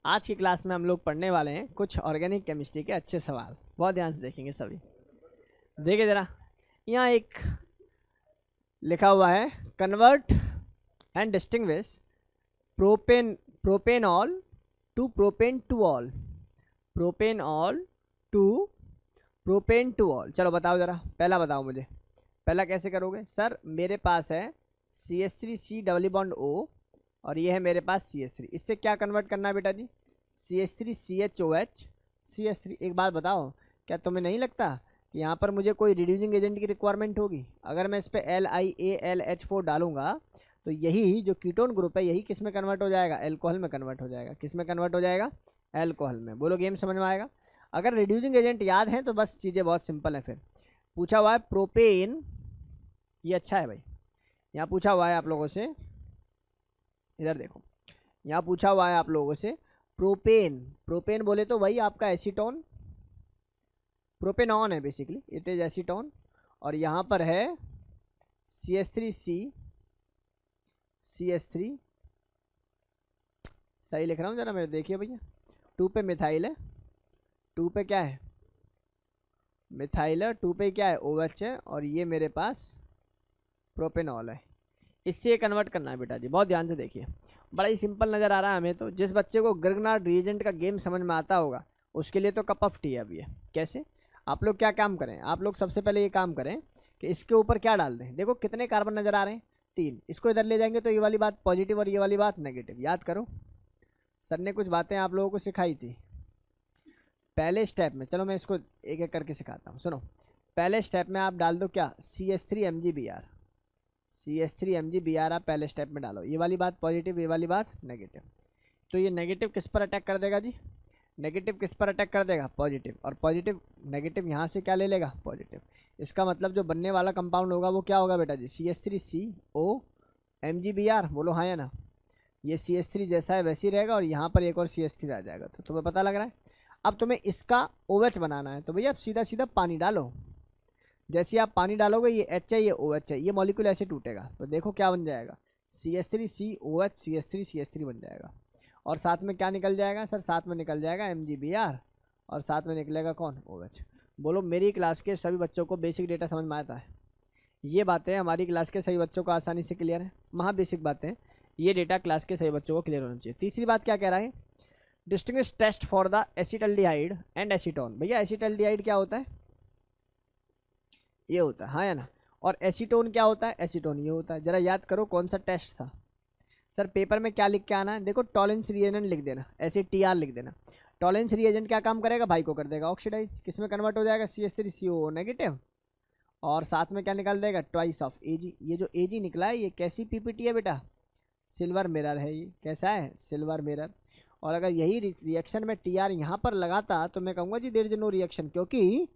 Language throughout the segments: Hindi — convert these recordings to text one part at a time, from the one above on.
आज की क्लास में हम लोग पढ़ने वाले हैं कुछ ऑर्गेनिक केमिस्ट्री के अच्छे सवाल। बहुत ध्यान से देखेंगे सभी। देखिए ज़रा, यहाँ एक लिखा हुआ है, convert and distinguish propanol to propan two ol, propanol to propan two ol. चलो बताओ ज़रा, पहला बताओ मुझे, पहला कैसे करोगे? सर मेरे पास है CH3C डबल बॉन्ड O और ये है मेरे पास CH3, इससे क्या कन्वर्ट करना है बेटा जी? CH3CHOH CH3। एक बात बताओ, क्या तुम्हें नहीं लगता कि यहाँ पर मुझे कोई रिड्यूसिंग एजेंट की रिक्वायरमेंट होगी? अगर मैं इस पर LiAlH4 डालूंगा तो यही जो कीटोन ग्रुप है यही किस में कन्वर्ट हो जाएगा? एल्कोहल में कन्वर्ट हो जाएगा। किस में कन्वर्ट हो जाएगा? एल्कोहल में। बोलो गेम समझ में आएगा? अगर रिड्यूसिंग एजेंट याद है तो बस चीज़ें बहुत सिंपल है। फिर पूछा हुआ है प्रोपेन, ये अच्छा है भाई। यहाँ पूछा हुआ है आप लोगों से, इधर देखो, यहाँ पूछा हुआ है आप लोगों से प्रोपेन। प्रोपेन बोले तो वही आपका एसीटोन, प्रोपेनॉन है बेसिकली, इट इज एसीटोन। और यहाँ पर है CH3 सही लिख रहा हूँ जरा मेरे, देखिए भैया, 2 पे मिथाइल है, 2 पे क्या है? मिथाइल है, 2 पे क्या है? OH है, और ये मेरे पास प्रोपेनॉल है। इससे कन्वर्ट करना है बेटा जी। बहुत ध्यान से देखिए, बड़ा ही सिंपल नज़र आ रहा है हमें तो। जिस बच्चे को ग्रिग्नार्ड रिएजेंट का गेम समझ में आता होगा उसके लिए तो कप ऑफ टी है अभी। कैसे? आप लोग क्या काम करें, आप लोग सबसे पहले ये काम करें कि इसके ऊपर क्या डाल दें। देखो कितने कार्बन नज़र आ रहे हैं? 3। इसको इधर ले जाएंगे तो ये वाली बात पॉजिटिव और ये वाली बात नेगेटिव। याद करो, सर ने कुछ बातें आप लोगों को सिखाई थी पहले स्टेप में। चलो मैं इसको एक एक करके सिखाता हूँ, सुनो। पहले स्टेप में आप डाल दो क्या? CH3 MgBr, CH3 MgBr आप पहले स्टेप में डालो। ये वाली बात पॉजिटिव, ये वाली बात नेगेटिव। तो ये नेगेटिव किस पर अटैक कर देगा जी? नेगेटिव किस पर अटैक कर देगा? पॉजिटिव। और पॉजिटिव नेगेटिव यहाँ से क्या ले लेगा? पॉजिटिव। इसका मतलब जो बनने वाला कंपाउंड होगा वो क्या होगा बेटा जी? CH3CO MgBr। बोलो हाँ या ना? ये CH3 जैसा है वैसे ही रहेगा और यहाँ पर एक और CH3 आ जाएगा। तो तुम्हें पता लग रहा है? अब तुम्हें इसका OH बनाना है तो भैया अब सीधा सीधा पानी डालो। जैसे आप पानी डालोगे ये H है, ये OH है, ये मॉलिक्यूल ऐसे टूटेगा तो देखो क्या बन जाएगा? CH3COH CH3 बन जाएगा। और साथ में क्या निकल जाएगा सर? साथ में निकल जाएगा MgBr और साथ में निकलेगा कौन? OH। बोलो मेरी क्लास के सभी बच्चों को बेसिक डेटा समझ में आता है? ये बातें हमारी क्लास के सभी बच्चों को आसानी से क्लियर है, महा बेसिक बातें। ये डेटा क्लास के सभी बच्चों को क्लियर होना चाहिए। तीसरी बात क्या कह रहा है? Distinguish test for the acetaldehyde and acetone. भैया एसिटल्डिहाइड क्या होता है? ये होता है, हाँ या ना? और एसीटोन क्या होता है? एसीटोन ये होता है। जरा याद करो कौन सा टेस्ट था? सर पेपर में क्या लिख के आना है? देखो टॉलेंस रिएजेंट लिख देना, ऐसे TR लिख देना। टॉलेंस रिएजेंट क्या काम करेगा भाई? को कर देगा ऑक्सीडाइज। किस में कन्वर्ट हो जाएगा? CH3CO negative. और साथ में क्या निकाल देगा? Twice of Ag। ये जो Ag निकला है ये कैसी PPT है बेटा? सिल्वर मिरर है। ये कैसा है? Silver mirror. और अगर यही रिएक्शन में TR यहाँ पर लगाता तो मैं कहूँगा जी देयर इज नो रिएक्शन, क्योंकि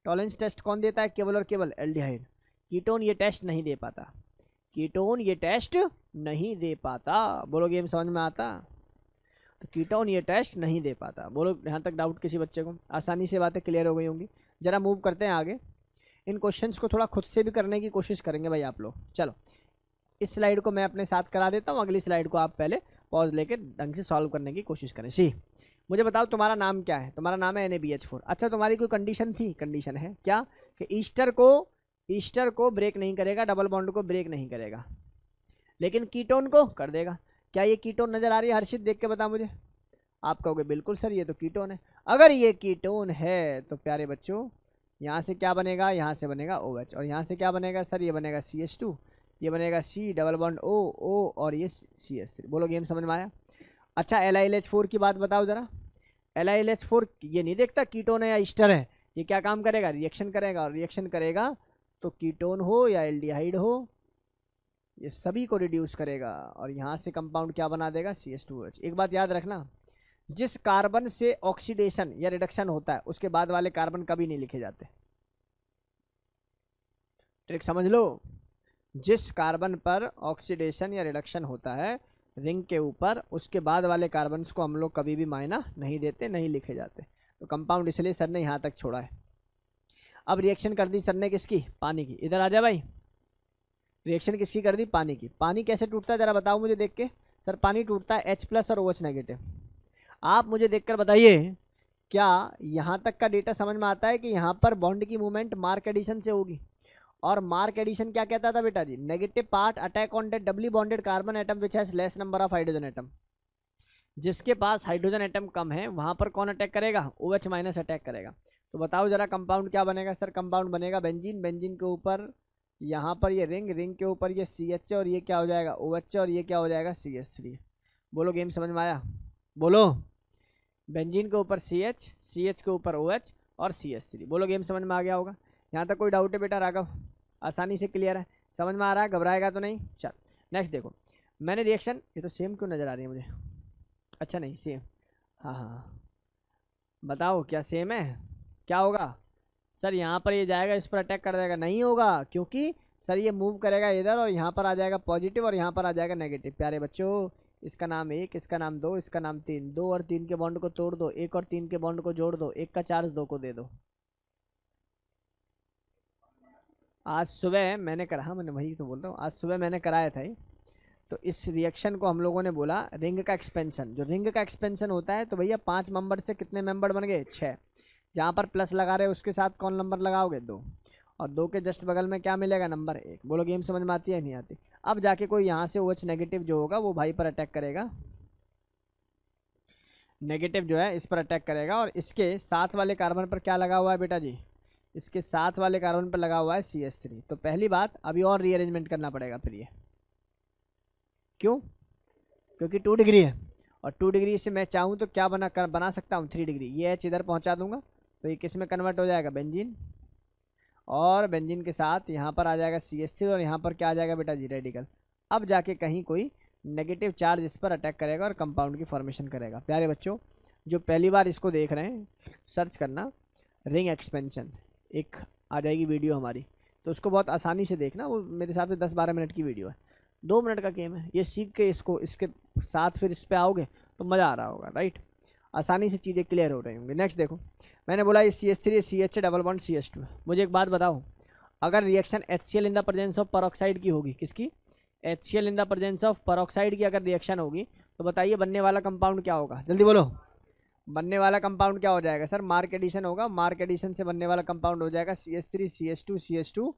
टॉलेंस टेस्ट कौन देता है? केवल और केवल एल्डिहाइड। कीटोन ये टेस्ट नहीं दे पाता, कीटोन ये टेस्ट नहीं दे पाता। बोलो गेम समझ में आता? तो कीटोन ये टेस्ट नहीं दे पाता। बोलो यहाँ तक डाउट किसी बच्चे को? आसानी से बातें क्लियर हो गई होंगी। जरा मूव करते हैं आगे। इन क्वेश्चंस को थोड़ा खुद से भी करने की कोशिश करेंगे भाई आप लोग। चलो इस स्लाइड को मैं अपने साथ करा देता हूँ, अगली स्लाइड को आप पहले पॉज लेके ढंग से सॉल्व करने की कोशिश करें। सी मुझे बताओ तुम्हारा नाम क्या है? तुम्हारा नाम है NaBH4। अच्छा तुम्हारी कोई कंडीशन थी? कंडीशन है क्या कि ईस्टर को ब्रेक नहीं करेगा, डबल बॉन्ड को ब्रेक नहीं करेगा, लेकिन कीटोन को कर देगा। क्या ये कीटोन नजर आ रही है? हर्षित देख के बता मुझे। आप कहोगे बिल्कुल सर ये तो कीटोन है। अगर ये कीटोन है तो प्यारे बच्चों यहाँ से क्या बनेगा? यहाँ से बनेगा OH और यहाँ से क्या बनेगा सर? ये बनेगा CH2, ये बनेगा C डबल बॉन्ड O और ये CH3। बोलो गेम समझ में आया? अच्छा LiLH4 की बात बताओ जरा। LiLH4 ये नहीं देखता कीटोन है या ईस्टर है, ये क्या काम करेगा? रिएक्शन करेगा। और रिएक्शन करेगा तो कीटोन हो या एल्डिहाइड हो ये सभी को रिड्यूस करेगा और यहाँ से कंपाउंड क्या बना देगा? CH2OH। एक बात याद रखना, जिस कार्बन से ऑक्सीडेशन या रिडक्शन होता है उसके बाद वाले कार्बन कभी नहीं लिखे जाते। ट्रिक समझ लो, जिस कार्बन पर ऑक्सीडेशन या रिडक्शन होता है रिंग के ऊपर उसके बाद वाले कार्बन्स को हम लोग कभी भी मायना नहीं देते, नहीं लिखे जाते। तो कंपाउंड इसलिए सर ने यहाँ तक छोड़ा है। अब रिएक्शन कर दी सर ने किसकी? पानी की। इधर आ जा भाई, रिएक्शन किसकी कर दी? पानी की। पानी कैसे टूटता है जरा बताओ मुझे देख के। सर पानी टूटता है H+ और OH नेगेटिव। आप मुझे देखकर बताइए, क्या यहाँ तक का डेटा समझ में आता है कि यहाँ पर बॉन्ड की मूवमेंट मार्क एडिशन से होगी? और मार्क एडिशन क्या कहता था बेटा जी? Negative part attack on that doubly bonded carbon atom which has less number of hydrogen atom. जिसके पास हाइड्रोजन एटम कम है वहां पर कौन अटैक करेगा? OH माइनस अटैक करेगा। तो बताओ जरा कंपाउंड क्या बनेगा? सर कंपाउंड बनेगा बेंजीन। बेंजीन के ऊपर यहाँ पर ये रिंग, रिंग के ऊपर ये CH और ये क्या हो जाएगा? OH और ये क्या हो जाएगा? CH3। बोलो गेम समझ में आया? बोलो। बेंजीन के ऊपर CH, CH के ऊपर OH और CH3। बोलो गेम समझ में आ गया होगा? यहाँ तक कोई डाउट है बेटा राघव? आसानी से क्लियर है, समझ में आ रहा है, घबराएगा तो नहीं? चल नेक्स्ट देखो, मैंने रिएक्शन, ये तो सेम क्यों नज़र आ रही है मुझे? अच्छा नहीं सेम, हाँ हाँ बताओ क्या सेम है? क्या होगा सर? यहाँ पर ये जाएगा, इस पर अटैक कर जाएगा? नहीं होगा, क्योंकि सर ये मूव करेगा इधर और यहाँ पर आ जाएगा पॉजिटिव और यहाँ पर आ जाएगा नेगेटिव। प्यारे बच्चों, इसका नाम 1, इसका नाम 2, इसका नाम 3। 2 और 3 के बॉन्ड को तोड़ दो, 1 और 3 के बॉन्ड को जोड़ दो, 1 का चार्ज 2 को दे दो। आज सुबह मैंने करा, हाँ मैंने वही तो बोल रहा हूँ, आज सुबह मैंने कराया था ये। तो इस रिएक्शन को हम लोगों ने बोला रिंग का एक्सपेंशन। जो रिंग का एक्सपेंशन होता है तो भैया 5 मेंबर से कितने मेंबर बन गए? 6। जहाँ पर प्लस लगा रहे हो उसके साथ कौन नंबर लगाओगे? 2। और 2 के जस्ट बगल में क्या मिलेगा? नंबर 1। बोलो गेम समझ में आती है नहीं आती? अब जाके कोई यहाँ से OH नेगेटिव जो होगा वो भाई पर अटैक करेगा, नेगेटिव जो है इस पर अटैक करेगा। और इसके साथ वाले कार्बन पर क्या लगा हुआ है बेटा जी? इसके साथ वाले कार्बन पर लगा हुआ है CH3। तो पहली बात, अभी और रीअरेंजमेंट करना पड़ेगा फिर ये। क्यों? क्योंकि 2 डिग्री है और 2 डिग्री से मैं चाहूँ तो क्या बना सकता हूँ? 3 डिग्री। ये H इधर पहुँचा दूंगा तो ये किस में कन्वर्ट हो जाएगा? बेंजीन। और बेंजीन के साथ यहाँ पर आ जाएगा CH3 और यहाँ पर क्या आ जाएगा बेटा जी? रेडिकल। अब जाके कहीं कोई नेगेटिव चार्ज इस पर अटैक करेगा और कंपाउंड की फॉर्मेशन करेगा। प्यारे बच्चों, जो पहली बार इसको देख रहे हैं सर्च करना रिंग एक्सपेंशन, एक आ जाएगी वीडियो हमारी, तो उसको बहुत आसानी से देखना। वो मेरे हिसाब से 10-12 मिनट की वीडियो है, 2 मिनट का गेम है। ये सीख के इसको इसके साथ फिर इस पर आओगे तो मज़ा आ रहा होगा, राइट? आसानी से चीज़ें क्लियर हो रही होंगी। नेक्स्ट देखो, मैंने बोला ये CH3 CH double bond CH2। मुझे एक बात बताओ, अगर reaction HCl in the presence of peroxide की होगी, किसकी? HCl in the presence of peroxide की अगर रिएक्शन होगी तो बताइए बनने वाला कंपाउंड क्या होगा? जल्दी बोलो। बनने वाला कंपाउंड क्या हो जाएगा सर? मार्क एडिशन होगा। मार्क एडिशन से बनने वाला कंपाउंड हो जाएगा CH3 CH2 CH2।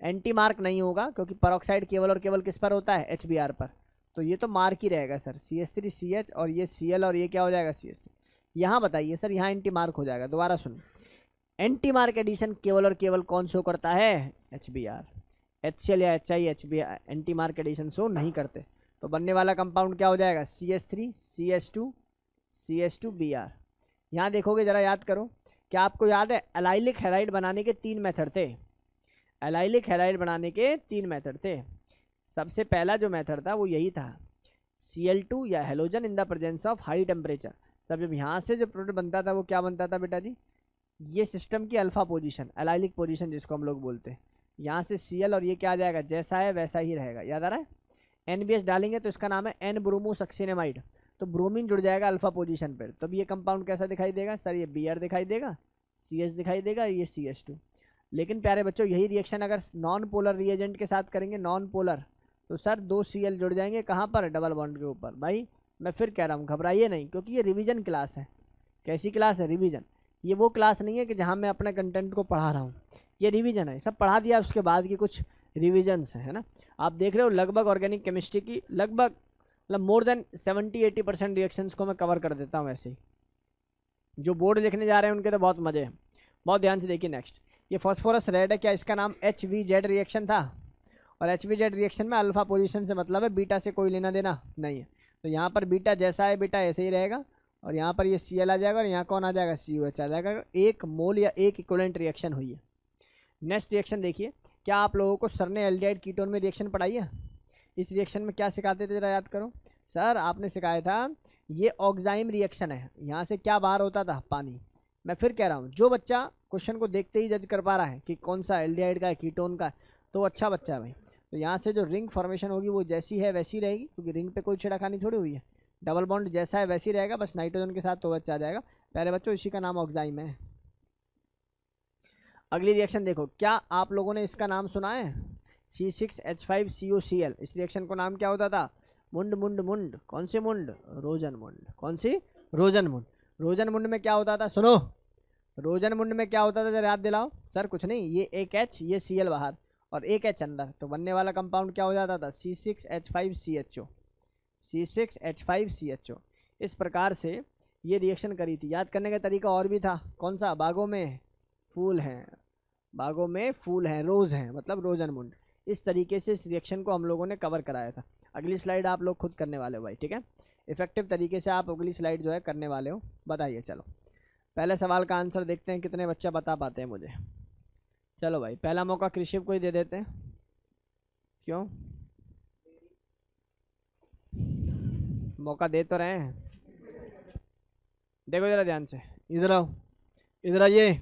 Anti mark नहीं होगा क्योंकि पेरोक्साइड केवल और केवल किस पर होता है? HBr पर। तो ये तो मार्क ही रहेगा सर, CH3 CH और ये Cl और ये क्या हो जाएगा? CH3। यहाँ बताइए सर, यहाँ एंटी मार्क हो जाएगा। दोबारा सुन, एंटी मार्क एडिशन केवल और केवल कौन शो करता है? HBr। HCl या HI HBr anti mark addition show नहीं करते। तो बनने वाला कंपाउंड क्या हो जाएगा? CH3 CH2 CH2Br। यहाँ देखोगे जरा, याद करो, क्या आपको याद है एलाइलिक हैलाइड बनाने के 3 मेथड थे? एलाइलिक हैलाइड बनाने के 3 मेथड थे। सबसे पहला जो मेथड था वो यही था, Cl2 या halogen in the presence of high temperature. तब जब यहाँ से जो प्रोडक्ट बनता था वो क्या बनता था बेटा जी? ये सिस्टम की अल्फा पोजीशन, एलाइलिक पोजीशन जिसको हम लोग बोलते हैं। यहाँ से Cl और ये क्या आ जाएगा? जैसा है वैसा ही रहेगा। याद आ रहा है? NBS डालेंगे तो इसका नाम है N ब्रोमोसक्सिनेमाइड। तो ब्रोमीन जुड़ जाएगा अल्फा पोजीशन पर। तब ये कंपाउंड कैसा दिखाई देगा सर? ये Br दिखाई देगा, CH दिखाई देगा, ये CH2। लेकिन प्यारे बच्चों, यही रिएक्शन अगर नॉन पोलर रिएजेंट के साथ करेंगे, नॉन पोलर, तो सर 2 Cl जुड़ जाएंगे कहाँ पर? डबल बॉन्ड के ऊपर। भाई मैं फिर कह रहा हूँ, घबराइए नहीं, क्योंकि ये रिवीजन क्लास है। कैसी क्लास है? रिवीजन। ये वो क्लास नहीं है कि जहाँ मैं अपने कंटेंट को पढ़ा रहा हूँ, ये रिवीजन है। सब पढ़ा दिया, उसके बाद की कुछ रिविजन्स है ना। आप देख रहे हो लगभग ऑर्गेनिक केमिस्ट्री की लगभग मतलब मोर देन 70-80% रिएक्शंस को मैं कवर कर देता हूँ ऐसे ही। जो बोर्ड देखने जा रहे हैं उनके तो बहुत मज़े हैं। बहुत ध्यान से देखिए। नेक्स्ट, ये फॉस्फोरस रेड है, क्या इसका नाम HVZ रिएक्शन था? और HVZ रिएक्शन में अल्फा पोजीशन से मतलब है, बीटा से कोई लेना देना नहीं है। तो यहाँ पर बीटा जैसा है बेटा ऐसे ही रहेगा, और यहाँ पर ये Cl आ जाएगा और यहाँ कौन आ जाएगा? COH आ जाएगा। 1 मोल या 1 इक्विवेलेंट रिएक्शन हुई है। नेक्स्ट रिएक्शन देखिए, क्या आप लोगों को सर ने एल्डिहाइड कीटोन में रिएक्शन पढ़ाई है? इस रिएक्शन में क्या सिखाते थे जरा याद करो। सर आपने सिखाया था ये ऑक्साइम रिएक्शन है। यहाँ से क्या बाहर होता था? पानी। मैं फिर कह रहा हूँ, जो बच्चा क्वेश्चन को देखते ही जज कर पा रहा है कि कौन सा एल्डिहाइड का है, कीटोन का है, तो अच्छा बच्चा है भाई। तो यहाँ से जो रिंग फॉर्मेशन होगी वो जैसी है वैसी रहेगी, क्योंकि रिंग पे कोई छेड़खानी थोड़ी हुई है। डबल बॉन्ड जैसा है वैसी रहेगा, बस नाइट्रोजन के साथ तो OH आ जाएगा। पहले बच्चों इसी का नाम ऑक्साइम है। अगली रिएक्शन देखो, क्या आप लोगों ने इसका नाम सुना है? C6H5COCl। इस रिएक्शन को नाम क्या होता था? मुंड मुंड मुंड, कौन सी मुंड? रोजन मुंड। कौन सी? रोजन मुंड। रोजन मुंड में क्या होता था? सुनो, रोजन मुंड में क्या होता था जरा याद दिलाओ। सर कुछ नहीं, ये एक H, ये Cl बाहर और एक H अंदर, तो बनने वाला कंपाउंड क्या हो जाता था? C6H5CHO। C6H5CHO। इस प्रकार से ये रिएक्शन करी थी। याद करने का तरीका और भी था। कौन सा? बागों में फूल हैं, बागों में फूल हैं, रोज हैं, मतलब रोजन मुंड। इस तरीके से इस रिएक्शन को हम लोगों ने कवर कराया था। अगली स्लाइड आप लोग खुद करने वाले हो भाई, ठीक है? इफेक्टिव तरीके से आप अगली स्लाइड जो है करने वाले हो। बताइए, चलो पहले सवाल का आंसर देखते हैं, कितने बच्चे बता पाते हैं मुझे। चलो भाई, पहला मौका कृषि को ही दे देते हैं। क्यों? मौका दे तो रहे हैं। देखो जरा ध्यान से, इधर आओ, इधर आइए।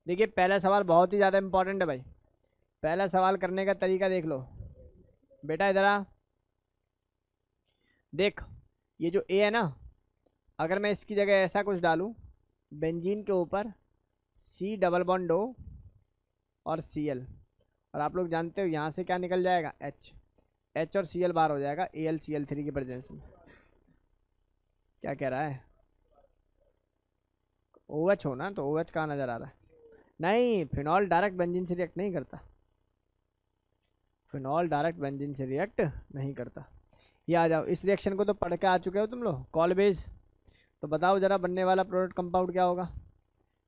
देखिए पहला सवाल बहुत ही ज़्यादा इंपॉर्टेंट है भाई। पहला सवाल करने का तरीका देख लो बेटा, इधर आ। देख, ये जो ए है ना, अगर मैं इसकी जगह ऐसा कुछ डालूं, बेंजीन के ऊपर C डबल बॉन्ड O और Cl, और आप लोग जानते हो यहाँ से क्या निकल जाएगा? H और Cl बाहर हो जाएगा AlCl3 की प्रेजेंस में। क्या कह रहा है? OH हो ना, तो OH कहाँ नज़र आ रहा है? नहीं, फिनॉल डायरेक्ट बेंजीन से रिएक्ट नहीं करता। फिनॉल डायरेक्ट बेंजीन से रिएक्ट नहीं करता। ये आ जाओ, इस रिएक्शन को तो पढ़ के आ चुके हो तुम लोग, कॉलबेज। तो बताओ जरा बनने वाला प्रोडक्ट कंपाउंड क्या होगा?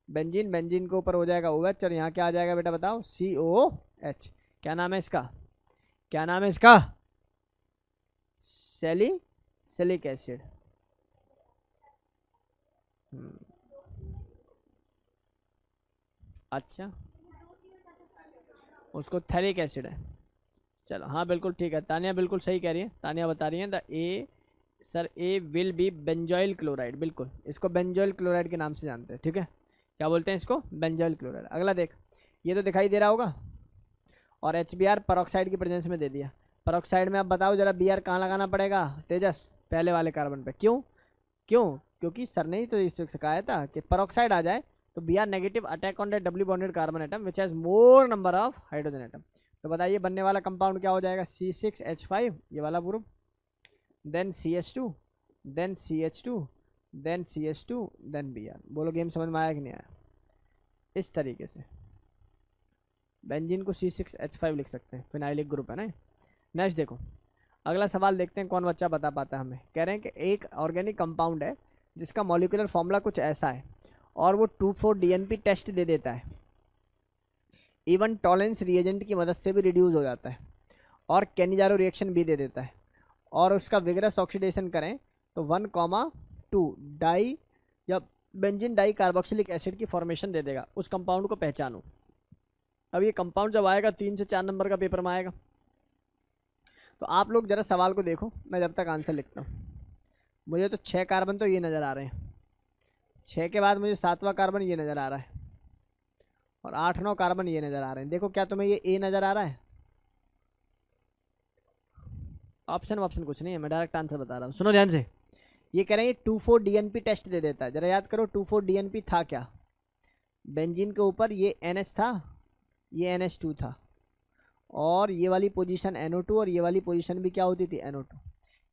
बेंजीन, बेंजीन के ऊपर हो जाएगा OH और यहाँ क्या आ जाएगा बेटा? बताओ, COH। क्या नाम है इसका? क्या नाम है इसका? Salicylic acid. अच्छा, उसको थैलिक एसिड है। चलो हाँ बिल्कुल ठीक है, तानिया बिल्कुल सही कह रही है। तानिया बता रही है the A, sir A will be benzoyl chloride. बिल्कुल, इसको बेंजोइल क्लोराइड के नाम से जानते हैं, ठीक है? क्या बोलते हैं इसको? Benzoyl chloride. अगला देख, ये तो दिखाई दे रहा होगा। और HBr परऑक्साइड की प्रेजेंस में दे दिया। परऑक्साइड में अब बताओ जरा Br कहाँ लगाना पड़ेगा तेजस? पहले वाले कार्बन पे। क्यों? क्यों? क्योंकि सर ने ही तो इससे सिखाया था कि परऑक्साइड आ जाए तो Br negative attack on the Dabali bonded carbon atom which has more number of hydrogen atom. तो बताइए बनने वाला कंपाउंड क्या हो जाएगा? C6H5, ये वाला ग्रुप, then CH2, then CH2, then CH2, then Br। बोलो गेम समझ में आया कि नहीं आया? इस तरीके से बेंजीन को C6H5 लिख सकते हैं, फिनाइलिक ग्रुप है ना। नेक्स्ट देखो, अगला सवाल देखते हैं कौन बच्चा बता पाता है हमें। कह रहे हैं कि एक ऑर्गेनिक कंपाउंड है जिसका मॉलिक्यूलर फॉर्मूला कुछ ऐसा है और वो 2,4-DNP टेस्ट दे देता है, इवन टॉलेंस रिएजेंट की मदद से भी रिड्यूस हो जाता है, और कैनिजारो रिएक्शन भी दे देता है, और उसका विगरस ऑक्सीडेशन करें तो 1,2 डाई या बेंजीन डाई कार्बोक्सिलिक एसिड की फॉर्मेशन दे देगा। उस कंपाउंड को पहचानो। अब ये कंपाउंड जब आएगा 3 से 4 नंबर का पेपर में आएगा। तो आप लोग जरा सवाल को देखो, मैं जब तक आंसर लिखता हूँ। मुझे तो 6 कार्बन तो ये नज़र आ रहे हैं, 6 के बाद मुझे 7वां कार्बन ये नज़र आ रहा है, और 8-9 कार्बन ये नज़र आ रहे हैं। देखो क्या तुम्हें ये ए नज़र आ रहा है? ऑप्शन कुछ नहीं है, मैं डायरेक्ट आंसर बता रहा हूँ। सुनो ध्यान से, ये कह रहे हैं 2,4-DNP टेस्ट दे देता है। जरा याद करो 2,4-DNP था क्या? बेंजीन के ऊपर ये NH था, ये NH2 था, और ये वाली पोजीशन NO2, और ये वाली पोजीशन भी क्या होती थी? NO2।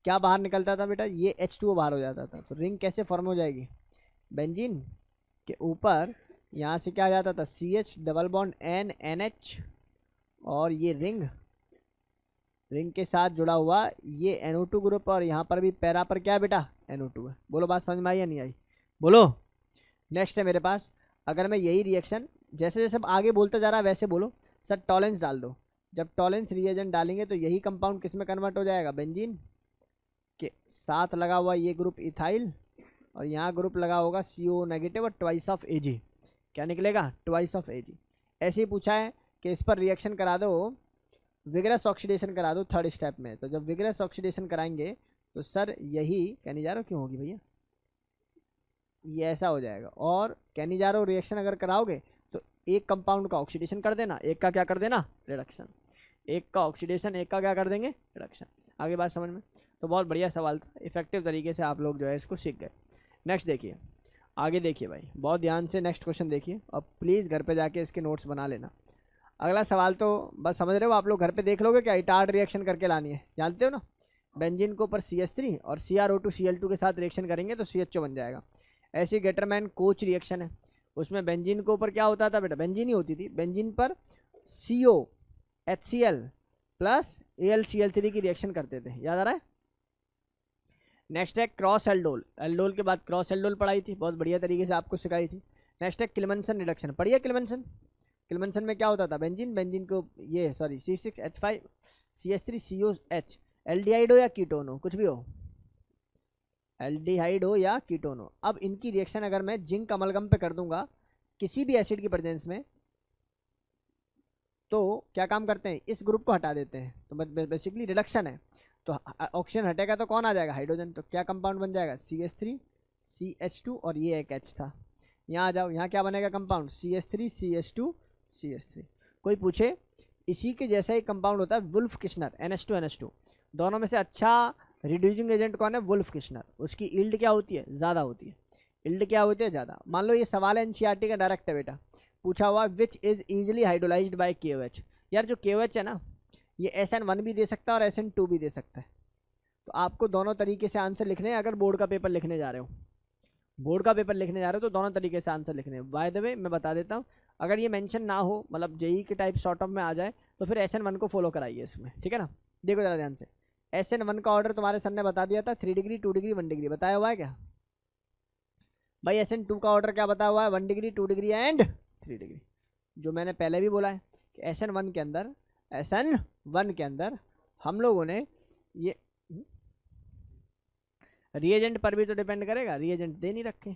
क्या बाहर निकलता था बेटा? ये H2O बाहर हो जाता था। तो रिंग कैसे फॉर्म हो जाएगी? बेंजीन के ऊपर यहाँ से क्या आ जाता था? CH double bond N NH, और ये रिंग के साथ जुड़ा हुआ ये NO2 ग्रुप, और यहाँ पर भी पैरा पर क्या है बेटा? NO2 है। बोलो बात समझ में आई या नहीं आई? बोलो। नेक्स्ट है मेरे पास, अगर मैं यही रिएक्शन जैसे जैसे आगे बोलता जा रहा है वैसे बोलो। सर टॉलेंस डाल दो। जब टॉलेंस रिएजेंट डालेंगे तो यही कंपाउंड किस में कन्वर्ट हो जाएगा? बेंजीन के साथ लगा हुआ ये ग्रुप इथाइल, और यहाँ ग्रुप लगा होगा CO नेगेटिव और ट्वाइस ऑफ Ag। क्या निकलेगा? Twice of Ag। ऐसे ही पूछा है कि इस पर रिएक्शन करा दो, विगरस ऑक्सीडेशन करा दो 3rd स्टेप में। तो जब विगरस ऑक्सीडेशन कराएंगे तो सर यही कैनिजारो क्यों होगी भैया? ये ऐसा हो जाएगा। और कैनिजारो रिएक्शन अगर कराओगे तो एक कंपाउंड का ऑक्सीडेशन कर देना, एक का क्या कर देना? रिडक्शन। एक का ऑक्सीडेशन, एक का क्या कर देंगे? रिडक्शन। आगे बात समझ में? तो बहुत बढ़िया सवाल था, इफेक्टिव तरीके से आप लोग जो है इसको सीख गए। नेक्स्ट देखिए, आगे देखिए भाई, बहुत ध्यान से नेक्स्ट क्वेश्चन देखिए, और प्लीज़ घर पे जाके इसके नोट्स बना लेना। अगला सवाल तो बस समझ रहे हो आप लोग, घर पे देख लोगे क्या? इटार्ड रिएक्शन करके लानी है, जानते हो ना? बेंजीन के ऊपर CH3 और CrO2 Cl2 के साथ रिएक्शन करेंगे तो CHO बन जाएगा। ऐसी गेटरमैन कोच रिएक्शन है, उसमें बेंजीन के ऊपर क्या होता था बेटा, बेंजीन ही होती थी, बेंजीन पर CO HCl प्लस AlCl3 की रिएक्शन करते थे, याद आ रहा है। नेक्स्ट है क्रॉस एल्डोल, एल्डोल के बाद क्रॉस एल्डोल पढ़ाई थी, बहुत बढ़िया तरीके से आपको सिखाई थी। नेक्स्ट है क्लेमेंसन रिडक्शन, पढ़िए क्लेमेंसन। क्लेमेंसन में क्या होता था, बेंजीन, बेंजीन को ये सॉरी C6H5 CH3COH, एल्डिहाइड हो या कीटोन हो, कुछ भी हो, एल्डिहाइड हो या कीटोन हो। अब इनकी रिएक्शन अगर मैं जिंक अमलगम पे कर दूंगा किसी भी एसिड की प्रेजेंस में, तो क्या काम करते हैं, इस ग्रुप को हटा देते हैं, तो बेसिकली रिडक्शन है। तो ऑक्सीजन हटेगा तो कौन आ जाएगा, हाइड्रोजन, तो क्या कंपाउंड बन जाएगा, CH3 CH2 और ये एक H था। यहाँ आ जाओ, यहाँ क्या बनेगा कंपाउंड, CH3 CH2 CH3। कोई पूछे इसी के जैसा ही कंपाउंड होता है वुल्फ किश्नर, NH2 NH2। दोनों में से अच्छा रिड्यूसिंग एजेंट कौन है, वुल्फ किश्नर। उसकी इल्ड क्या होती है, ज़्यादा होती है, इल्ड क्या होती है, ज़्यादा। मान लो ये सवाल है NCERT का डायरेक्ट है बेटा, पूछा हुआ which is easily hydrolysed bye KOH। यार जो KOH है ना, ये SN1 भी दे सकता है और SN2 भी दे सकता है। तो आपको दोनों तरीके से आंसर लिखने हैं। अगर बोर्ड का पेपर लिखने जा रहे हो, बोर्ड का पेपर लिखने जा रहे हो तो दोनों तरीके से आंसर लिखने हैं। बाय द वे मैं बता देता हूँ, अगर ये मेंशन ना हो, मतलब JEE के टाइप शॉर्ट ऑफ में आ जाए, तो फिर SN1 को फॉलो कराइए इसमें, ठीक है ना। देखो ज़रा ध्यान से, SN1 का ऑर्डर तुम्हारे सर ने बता दिया था, 3 डिग्री 2 डिग्री 1 डिग्री, बताया हुआ है क्या भाई। SN2 का ऑर्डर क्या बताया हुआ है, 1 डिग्री 2 डिग्री एंड 3 डिग्री। जो मैंने पहले भी बोला है कि SN1 के अंदर हम लोगों ने ये रिएजेंट पर भी तो डिपेंड करेगा, रिएजेंट दे नहीं रखे,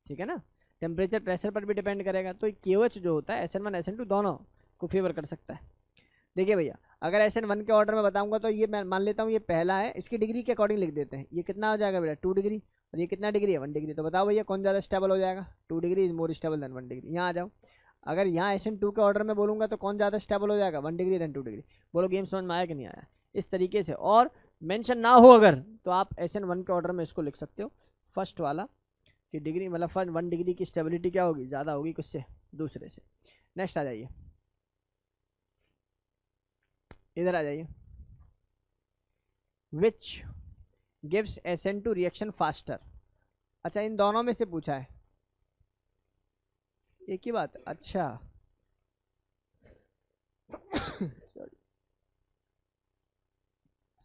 ठीक है ना। टेम्परेचर प्रेशर पर भी डिपेंड करेगा। तो KOH जो होता है SN1 SN2 दोनों को फेवर कर सकता है। देखिए भैया, अगर SN1 के ऑर्डर में बताऊंगा तो ये मैं मान लेता हूँ ये पहला है, इसकी डिग्री के अकॉर्डिंग लिख देते हैं। ये कितना हो जाएगा बेटा, 2 डिग्री, और ये कितना डिग्री है, 1 डिग्री। तो बताओ भैया कौन ज़्यादा स्टेबल हो जाएगा, 2 degree is more stable then 1 degree. यहाँ आ जाओ, अगर यहाँ SN2 के ऑर्डर में बोलूँगा तो कौन ज़्यादा स्टेबल हो जाएगा, 1 डिग्री देन 2 डिग्री। बोलो गेम समझ में आया कि नहीं आया। इस तरीके से, और मेंशन ना हो अगर तो आप SN1 के ऑर्डर में इसको लिख सकते हो, फर्स्ट वाला कि डिग्री मतलब फर्स्ट 1 डिग्री की स्टेबिलिटी क्या होगी, ज़्यादा होगी किससे, दूसरे से। नेक्स्ट आ जाइए, इधर आ जाइए, which gives SN2 reaction faster. अच्छा इन दोनों में से पूछा है, एक ही बात, अच्छा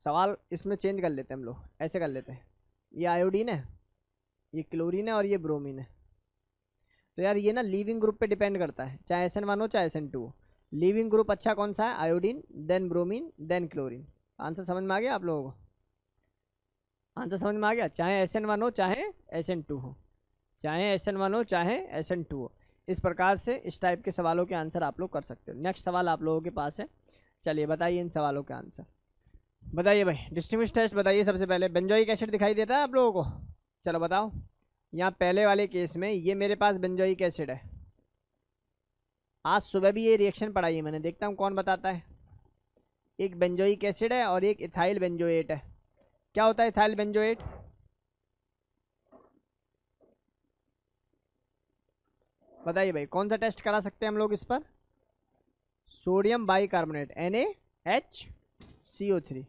सवाल इसमें चेंज कर लेते हैं हम लोग, ऐसे कर लेते हैं, ये आयोडीन है, ये क्लोरीन है और ये ब्रोमीन है। तो यार ये ना लीविंग ग्रुप पे डिपेंड करता है, चाहे SN1 हो चाहे SN2 हो। लीविंग ग्रुप अच्छा कौन सा है, iodine, then bromine, then chlorine. Answer समझ में आ गया आप लोगों को, आंसर समझ में आ गया। चाहे SN1 हो चाहे SN2 हो, चाहे SN1 हो चाहे SN2 हो। इस प्रकार से इस टाइप के सवालों के आंसर आप लोग कर सकते हो। नेक्स्ट सवाल आप लोगों के पास है, चलिए बताइए इन सवालों के आंसर। बताइए भाई, डिस्टिंग्विश टेस्ट बताइए। सबसे पहले बेंजोइक एसिड दिखाई देता है आप लोगों को, चलो बताओ। यहाँ पहले वाले केस में ये मेरे पास बेंजोइक एसिड है, आज सुबह भी ये रिएक्शन पढ़ाई है मैंने, देखता हूँ कौन बताता है। एक बेंजोइक एसिड है और एक इथाइल बेंजोएट है। क्या होता है इथाइल बेंजोएट, बताइए भाई, कौन सा टेस्ट करा सकते हैं हम लोग इस पर, सोडियम बाइकार्बोनेट NaHCO3,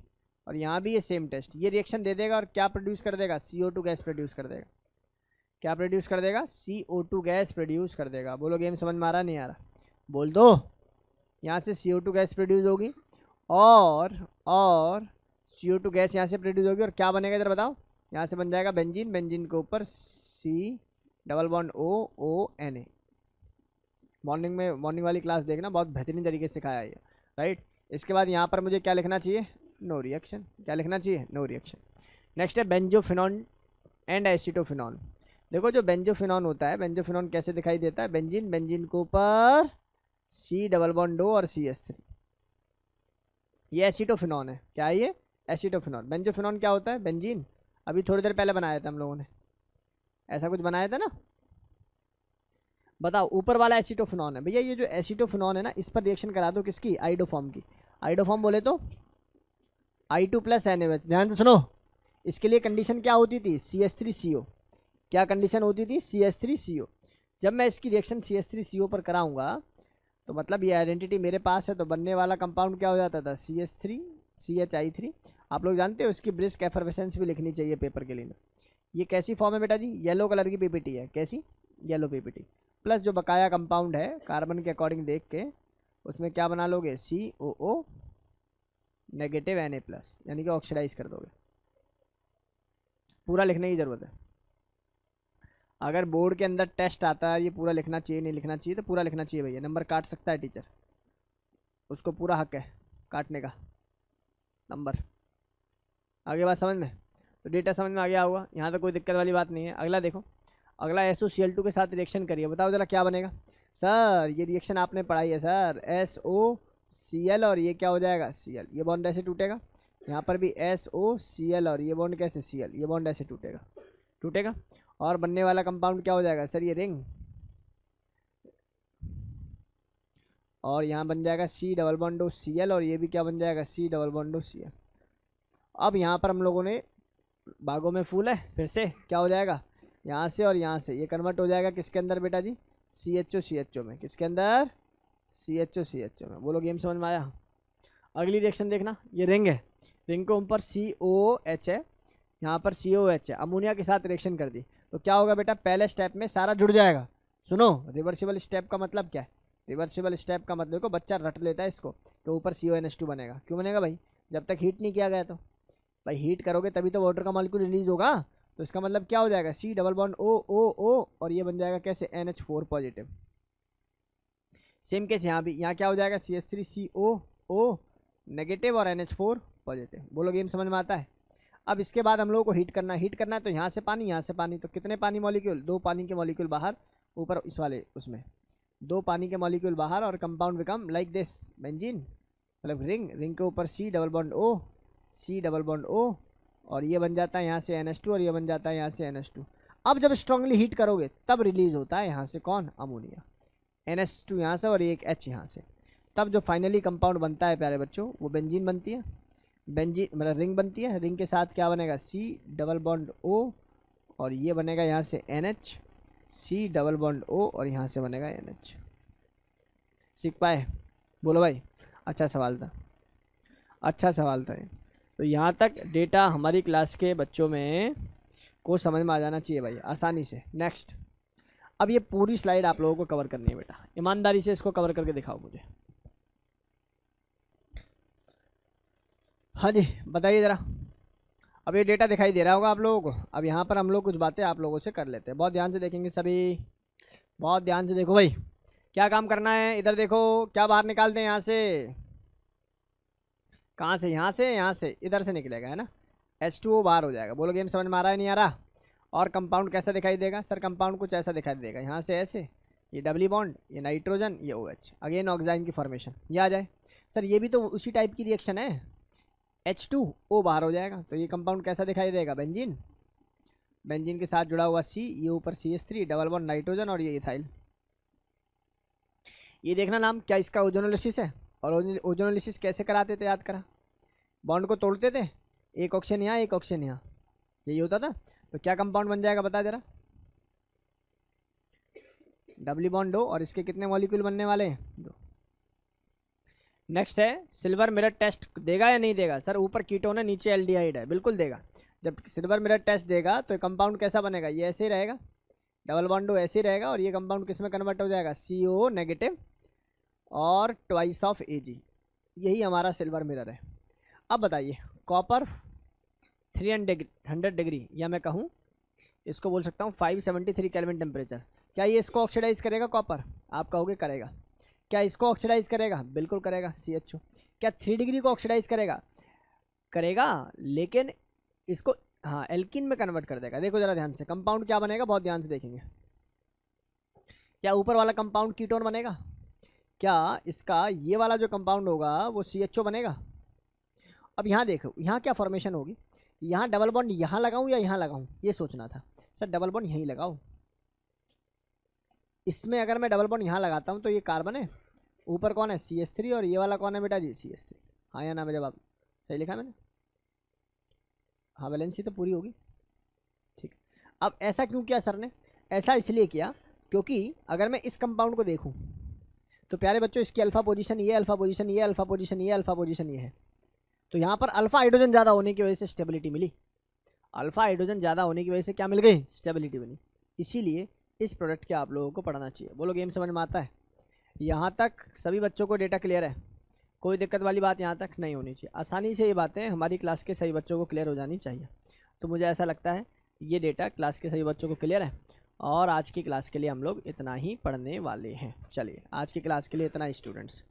और यहाँ भी ये सेम टेस्ट, ये रिएक्शन दे देगा और क्या प्रोड्यूस कर देगा, CO2 गैस प्रोड्यूस कर देगा। क्या प्रोड्यूस कर देगा, CO2 गैस प्रोड्यूस कर देगा। बोलो गेम समझ में आ रहा नहीं आ रहा, बोल दो। यहाँ से CO2 गैस प्रोड्यूस होगी और CO2 गैस यहाँ से प्रोड्यूस होगी, और क्या बनेगा इधर बताओ, यहाँ से बन जाएगा बेंजीन, बेंजीन के ऊपर C double bond OONA। Morning वाली क्लास देखना, बहुत बेहतरीन तरीके से सिखाया है, राइट। इसके बाद यहाँ पर मुझे क्या लिखना चाहिए, नो रिएक्शन। क्या लिखना चाहिए, नो रिएक्शन। नेक्स्ट है बेंजोफिनॉन एंड एसिटोफिनॉन। देखो जो बेंजोफिनॉन होता है, बेंजोफिनॉन कैसे दिखाई देता है, बेंजीन, बेंजीन के ऊपर C डबल बॉन्ड O और CH3। ये एसिटोफिनॉन है, क्या है ये, एसिटोफिनॉन। बेंजोफिनॉन क्या होता है, बेंजीन, अभी थोड़ी देर पहले बनाया था हम लोगों ने, ऐसा कुछ बनाया था ना। बताओ ऊपर वाला एसिटोफिनॉन है भैया, ये जो एसिटोफिनॉन है ना, इस पर रिएक्शन करा दो किसकी, आइडोफॉर्म की। आइडोफॉर्म बोले तो I2 + NaOH। ध्यान से सुनो, इसके लिए कंडीशन क्या होती थी, CH3CO। क्या कंडीशन होती थी, CH3CO। जब मैं इसकी रिएक्शन CH3CO पर कराऊंगा तो मतलब ये आइडेंटिटी मेरे पास है, तो बनने वाला कंपाउंड क्या हो जाता था, CH3 CHI3, आप लोग जानते हो इसकी ब्रिस्क एफर्वेसेंस भी लिखनी चाहिए पेपर के लिए। ये कैसी फॉर्म है बेटा जी, येलो कलर की पीपीटी है, कैसी येलो पीपीटी, प्लस जो बकाया कंपाउंड है कार्बन के अकॉर्डिंग देख के उसमें क्या बना लोगे, COO नेगेटिव Na+, यानी कि ऑक्सीडाइज कर दोगे। पूरा लिखने की ज़रूरत है। अगर बोर्ड के अंदर टेस्ट आता है ये पूरा लिखना चाहिए नहीं लिखना चाहिए, तो पूरा लिखना चाहिए भैया, नंबर काट सकता है टीचर, उसको पूरा हक है काटने का नंबर। आगे बात समझ में, तो डेटा समझ में आ गया होगा, यहाँ तो कोई दिक्कत वाली बात नहीं है। अगला देखो, अगला SOCl2 के साथ रिएक्शन करिए, बताओ जरा क्या बनेगा। सर ये रिएक्शन आपने पढ़ाई है सर, SOCl और ये क्या हो जाएगा Cl, ये बॉन्ड ऐसे टूटेगा। यहाँ पर भी SOCl और ये बॉन्ड कैसे Cl, ये बॉन्ड ऐसे टूटेगा और बनने वाला कंपाउंड क्या हो जाएगा सर, ये रिंग, और यहाँ बन जाएगा C++Cl और ये भी क्या बन जाएगा C++Cl। अब यहाँ पर हम लोगों ने बागों में फूल है, फिर से क्या हो जाएगा, यहाँ से और यहाँ से ये कन्वर्ट हो जाएगा किसके अंदर बेटा जी, CHO में, किसके अंदर CHO में। बोलो गेम समझ में आया। अगली रिएक्शन देखना, ये रिंग है, रिंग के ऊपर COH है, यहाँ पर COH है, अमोनिया के साथ रिएक्शन कर दी तो क्या होगा बेटा, पहले स्टेप में सारा जुड़ जाएगा। सुनो, रिवर्सिबल स्टेप का मतलब क्या है, रिवर्सिबल स्टेप का मतलब, देखो बच्चा रट लेता है इसको, तो ऊपर CONH2 बनेगा। क्यों बनेगा भाई, जब तक हीट नहीं किया गया। तो भाई हीट करोगे तभी तो वाटर का मॉलिक्यूल रिलीज होगा, तो इसका मतलब क्या हो जाएगा, C++O और ये बन जाएगा कैसे NH4 पॉजिटिव। सेम केस यहाँ भी, यहाँ क्या हो जाएगा CH3COO नेगेटिव और NH4 पॉजिटिव। बोलो गेम समझ में आता है। अब इसके बाद हम लोगों को हीट करना है तो यहाँ से पानी, यहाँ से पानी, तो कितने पानी मॉलिक्यूल, 2 पानी के मॉलिक्यूल बाहर, ऊपर इस वाले उसमें 2 पानी के मॉलिक्यूल बाहर, और compound become like this, benzene, मतलब रिंग के ऊपर C++O और ये बन जाता है यहाँ से NH2 और ये बन जाता है यहाँ से NH2। अब जब स्ट्रांगली हीट करोगे तब रिलीज होता है यहाँ से कौन, अमोनिया, NH2 यहाँ से और एक H यहाँ से। तब जो फाइनली कंपाउंड बनता है प्यारे बच्चों, वो बेंजीन बनती है, बेंजीन मतलब रिंग बनती है, रिंग के साथ क्या बनेगा C++O और ये बनेगा यहाँ से NH, C++O और यहाँ से बनेगा NH। सीख पाए, बोलो भाई, अच्छा सवाल था, अच्छा सवाल था। तो यहाँ तक डेटा हमारी क्लास के बच्चों में को समझ में आ जाना चाहिए भाई, आसानी से। नेक्स्ट, अब ये पूरी स्लाइड आप लोगों को कवर करनी है बेटा, ईमानदारी से इसको कवर करके दिखाओ मुझे। हाँ जी बताइए ज़रा, अब ये डेटा दिखाई दे रहा होगा आप लोगों को। अब यहाँ पर हम लोग कुछ बातें आप लोगों से कर लेते हैं, बहुत ध्यान से देखेंगे सभी, बहुत ध्यान से देखो भाई। क्या काम करना है, इधर देखो, क्या बाहर निकालते हैं यहाँ से, कहाँ से, यहाँ से इधर से निकलेगा, है ना, H2O बाहर हो जाएगा। बोलो गेम समझ में आ रहा है नहीं आ रहा। और कंपाउंड कैसा दिखाई देगा सर, कंपाउंड कुछ ऐसा दिखाई देगा, यहाँ से ऐसे, ये डबली बॉन्ड, ये नाइट्रोजन, ये OH, अगेन ऑक्साइड की फॉर्मेशन, ये आ जाए। सर ये भी तो उसी टाइप की रिएक्शन है, H2O बाहर हो जाएगा, तो ये कंपाउंड कैसा दिखाई देगा, बेंजीन, बेंजीन के साथ जुड़ा हुआ C, ये ऊपर CH3 डबल बॉन्ड नाइट्रोजन और ये इथाइल। ये देखना नाम, क्या इसका ओजोनोलिसिस है, और ओजोनोलिसिस कैसे कराते थे, याद करा, बॉन्ड को तोड़ते थे, एक ऑक्सीजन यहाँ एक ऑक्सीजन यहाँ, यही होता था। तो क्या कंपाउंड बन जाएगा बता जरा, डबली बॉन्ड 2 और इसके कितने मॉलिक्यूल बनने वाले हैं, 2। नेक्स्ट है सिल्वर मिरर टेस्ट, देगा या नहीं देगा सर, ऊपर कीटोन है नीचे एल्डिहाइड है, बिल्कुल देगा। जब सिल्वर मिरर टेस्ट देगा तो कंपाउंड कैसा बनेगा, ये ऐसे ही रहेगा, डबल बॉन्ड 2 ऐसे ही रहेगा, और ये कंपाउंड किस में कन्वर्ट हो जाएगा, CO नेगेटिव और ट्वाइस ऑफ Ag, यही हमारा सिल्वर मिरर है। अब बताइए, कॉपर 300 डिग्री, या मैं कहूँ इसको बोल सकता हूँ 573 केल्विन टेम्परेचर, क्या ये इसको ऑक्सीडाइज करेगा कॉपर, आप कहोगे करेगा। क्या इसको ऑक्सीडाइज करेगा, बिल्कुल करेगा, CHO। क्या 3 डिग्री को ऑक्सीडाइज करेगा, करेगा, लेकिन इसको हाँ एल्किन में कन्वर्ट कर देगा। देखो जरा ध्यान से, कंपाउंड क्या बनेगा, बहुत ध्यान से देखेंगे। क्या ऊपर वाला कंपाउंड कीटोन बनेगा, क्या इसका ये वाला जो कंपाउंड होगा वो CHO बनेगा। अब यहाँ देखो, यहाँ क्या फॉर्मेशन होगी, यहाँ डबल बॉन्ड यहाँ लगाऊं या यहाँ लगाऊं, ये सोचना था। सर डबल बॉन्ड यहीं लगाओ, इसमें अगर मैं डबल बॉन्ड यहाँ लगाता हूँ तो ये कार्बन है, ऊपर कौन है CH3 और ये वाला कौन है बेटा जी CH3, हाँ या ना में जवाब सही लिखा मैंने, हाँ वैलेंसी तो पूरी होगी, ठीक। अब ऐसा क्यों किया सर ने, ऐसा इसलिए किया क्योंकि अगर मैं इस कंपाउंड को देखूँ तो प्यारे बच्चों इसकी अल्फा पोजीशन ये, अल्फा पोजीशन ये, अल्फा पोजीशन ये, अल्फा पोजीशन ये है, तो यहाँ पर अल्फा हाइड्रोजन ज़्यादा होने की वजह से स्टेबिलिटी मिली, अल्फा हाइड्रोजन ज़्यादा होने की वजह से क्या मिल गई, स्टेबिलिटी बनी। इसीलिए इस प्रोडक्ट के आप लोगों को पढ़ना चाहिए। बोलो गेम समझ में आता है? यहाँ तक सभी बच्चों को डेटा क्लियर है? कोई दिक्कत वाली बात यहाँ तक नहीं होनी चाहिए। आसानी से ये बातें हमारी क्लास के सभी बच्चों को क्लियर हो जानी चाहिए। तो मुझे ऐसा लगता है ये डेटा क्लास के सभी बच्चों को क्लियर है, और आज की क्लास के लिए हम लोग इतना ही पढ़ने वाले हैं। चलिए आज की क्लास के लिए इतना ही स्टूडेंट्स।